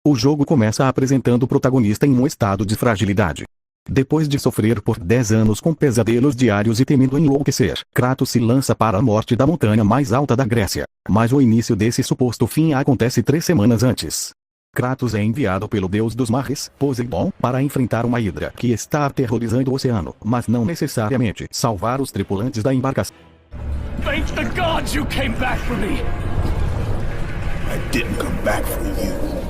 O jogo começa apresentando o protagonista em um estado de fragilidade. Depois de sofrer por 10 anos com pesadelos diários e temendo enlouquecer, Kratos se lança para a morte da montanha mais alta da Grécia. Mas o início desse suposto fim acontece 3 semanas antes. Kratos é enviado pelo deus dos mares, Poseidon, para enfrentar uma hidra que está aterrorizando o oceano, mas não necessariamente salvar os tripulantes da embarcação. Thank the gods you came back for me! I didn't come back for you.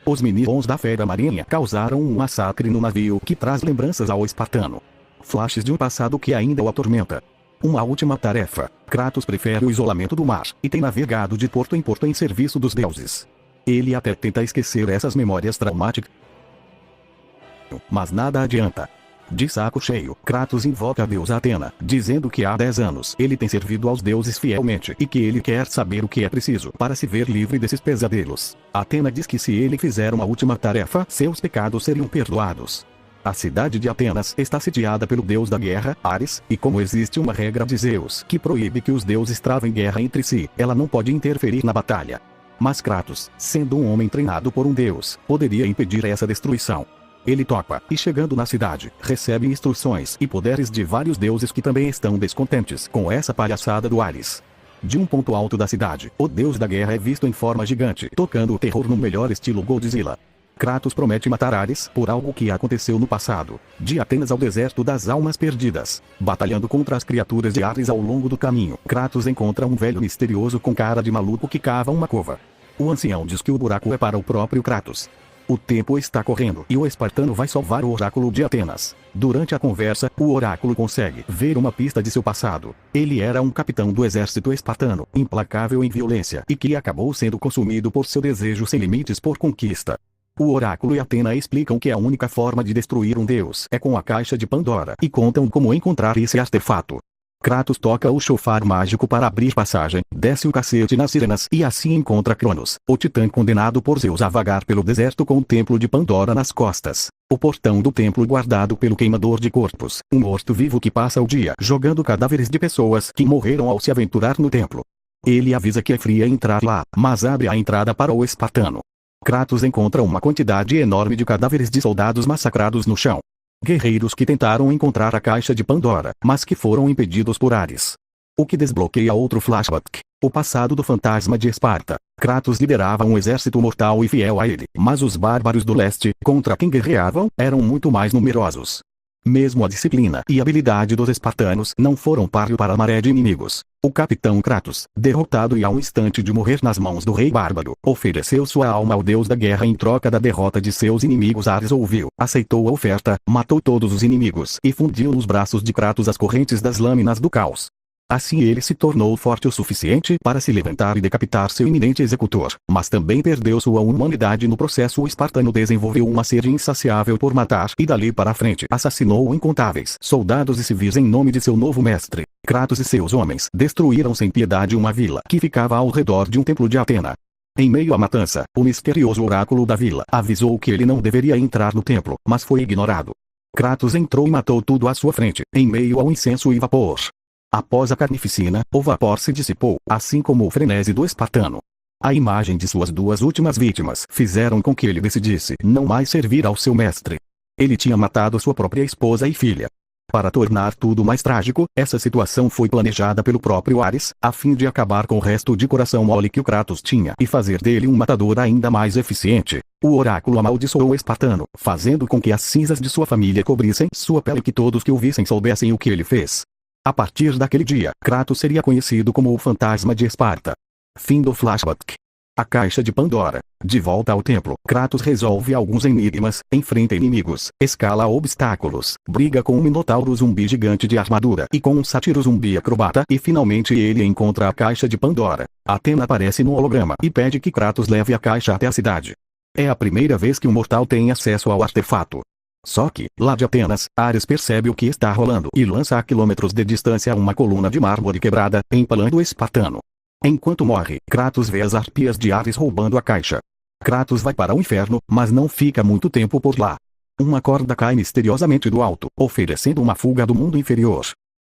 Os mini-bons da Fera Marinha causaram um massacre no navio que traz lembranças ao espartano. Flashes de um passado que ainda o atormenta. Uma última tarefa. Kratos prefere o isolamento do mar, e tem navegado de porto em serviço dos deuses. Ele até tenta esquecer essas memórias traumáticas, mas nada adianta. De saco cheio, Kratos invoca a deusa Atena, dizendo que há 10 anos ele tem servido aos deuses fielmente e que ele quer saber o que é preciso para se ver livre desses pesadelos. Atena diz que se ele fizer uma última tarefa, seus pecados seriam perdoados. A cidade de Atenas está sitiada pelo deus da guerra, Ares, e como existe uma regra de Zeus que proíbe que os deuses travem guerra entre si, ela não pode interferir na batalha. Mas Kratos, sendo um homem treinado por um deus, poderia impedir essa destruição. Ele topa, e chegando na cidade, recebe instruções e poderes de vários deuses que também estão descontentes com essa palhaçada do Ares. De um ponto alto da cidade, o deus da guerra é visto em forma gigante, tocando o terror no melhor estilo Godzilla. Kratos promete matar Ares por algo que aconteceu no passado, de Atenas ao deserto das almas perdidas. Batalhando contra as criaturas de Ares ao longo do caminho, Kratos encontra um velho misterioso com cara de maluco que cava uma cova. O ancião diz que o buraco é para o próprio Kratos. O tempo está correndo e o espartano vai salvar o oráculo de Atenas. Durante a conversa, o oráculo consegue ver uma pista de seu passado. Ele era um capitão do exército espartano, implacável em violência e que acabou sendo consumido por seu desejo sem limites por conquista. O oráculo e Atena explicam que a única forma de destruir um deus é com a caixa de Pandora e contam como encontrar esse artefato. Kratos toca o chofar mágico para abrir passagem, desce o cacete nas sirenas e assim encontra Cronos, o titã condenado por Zeus a vagar pelo deserto com o templo de Pandora nas costas. O portão do templo guardado pelo queimador de corpos, um morto-vivo que passa o dia jogando cadáveres de pessoas que morreram ao se aventurar no templo. Ele avisa que é fria entrar lá, mas abre a entrada para o espartano. Kratos encontra uma quantidade enorme de cadáveres de soldados massacrados no chão. Guerreiros que tentaram encontrar a caixa de Pandora, mas que foram impedidos por Ares. O que desbloqueia outro flashback. O passado do fantasma de Esparta. Kratos liderava um exército mortal e fiel a ele, mas os bárbaros do leste, contra quem guerreavam, eram muito mais numerosos. Mesmo a disciplina e habilidade dos espartanos não foram páreo para a maré de inimigos. O capitão Kratos, derrotado e a um instante de morrer nas mãos do rei bárbaro, ofereceu sua alma ao deus da guerra em troca da derrota de seus inimigos. Ares ouviu, aceitou a oferta, matou todos os inimigos e fundiu nos braços de Kratos as correntes das lâminas do caos. Assim ele se tornou forte o suficiente para se levantar e decapitar seu iminente executor, mas também perdeu sua humanidade no processo. O espartano desenvolveu uma sede insaciável por matar e dali para frente assassinou incontáveis soldados e civis em nome de seu novo mestre. Kratos e seus homens destruíram sem piedade uma vila que ficava ao redor de um templo de Atena. Em meio à matança, o misterioso oráculo da vila avisou que ele não deveria entrar no templo, mas foi ignorado. Kratos entrou e matou tudo à sua frente, em meio ao incenso e vapor. Após a carnificina, o vapor se dissipou, assim como o frenesi do espartano. A imagem de suas duas últimas vítimas fizeram com que ele decidisse não mais servir ao seu mestre. Ele tinha matado sua própria esposa e filha. Para tornar tudo mais trágico, essa situação foi planejada pelo próprio Ares, a fim de acabar com o resto de coração mole que o Kratos tinha e fazer dele um matador ainda mais eficiente. O oráculo amaldiçoou o espartano, fazendo com que as cinzas de sua família cobrissem sua pele e que todos que o vissem soubessem o que ele fez. A partir daquele dia, Kratos seria conhecido como o fantasma de Esparta. Fim do flashback. A caixa de Pandora. De volta ao templo, Kratos resolve alguns enigmas, enfrenta inimigos, escala obstáculos, briga com um minotauro zumbi gigante de armadura e com um sátiro zumbi acrobata e finalmente ele encontra a caixa de Pandora. Atena aparece no holograma e pede que Kratos leve a caixa até a cidade. É a primeira vez que um mortal tem acesso ao artefato. Só que, lá de Atenas, Ares percebe o que está rolando e lança a quilômetros de distância uma coluna de mármore quebrada, empalando o espartano. Enquanto morre, Kratos vê as arpias de Ares roubando a caixa. Kratos vai para o inferno, mas não fica muito tempo por lá. Uma corda cai misteriosamente do alto, oferecendo uma fuga do mundo inferior.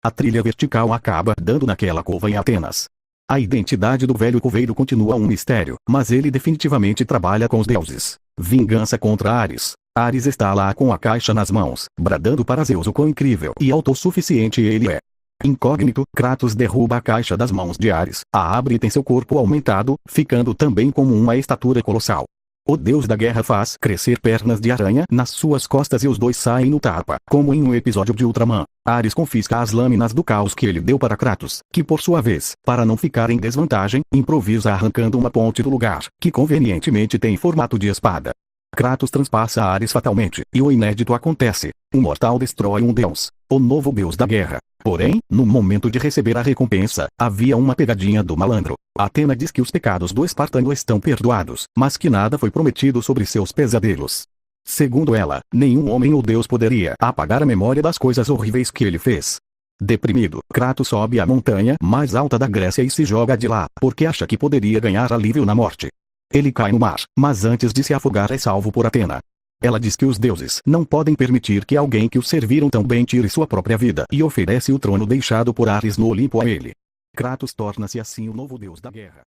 A trilha vertical acaba dando naquela cova em Atenas. A identidade do velho coveiro continua um mistério, mas ele definitivamente trabalha com os deuses. Vingança contra Ares. Ares está lá com a caixa nas mãos, bradando para Zeus o quão incrível e autossuficiente ele é. Incógnito, Kratos derruba a caixa das mãos de Ares, a abre e tem seu corpo aumentado, ficando também como uma estatura colossal. O deus da guerra faz crescer pernas de aranha nas suas costas e os dois saem no tapa, como em um episódio de Ultraman. Ares confisca as lâminas do caos que ele deu para Kratos, que por sua vez, para não ficar em desvantagem, improvisa arrancando uma ponte do lugar, que convenientemente tem formato de espada. Kratos transpassa Ares fatalmente, e o inédito acontece. Um mortal destrói um deus, o novo deus da guerra. Porém, no momento de receber a recompensa, havia uma pegadinha do malandro. Atena diz que os pecados do espartano estão perdoados, mas que nada foi prometido sobre seus pesadelos. Segundo ela, nenhum homem ou deus poderia apagar a memória das coisas horríveis que ele fez. Deprimido, Kratos sobe a montanha mais alta da Grécia e se joga de lá, porque acha que poderia ganhar alívio na morte. Ele cai no mar, mas antes de se afogar é salvo por Atena. Ela diz que os deuses não podem permitir que alguém que os serviram tão bem tire sua própria vida e oferece o trono deixado por Ares no Olimpo a ele. Kratos torna-se assim o novo deus da guerra.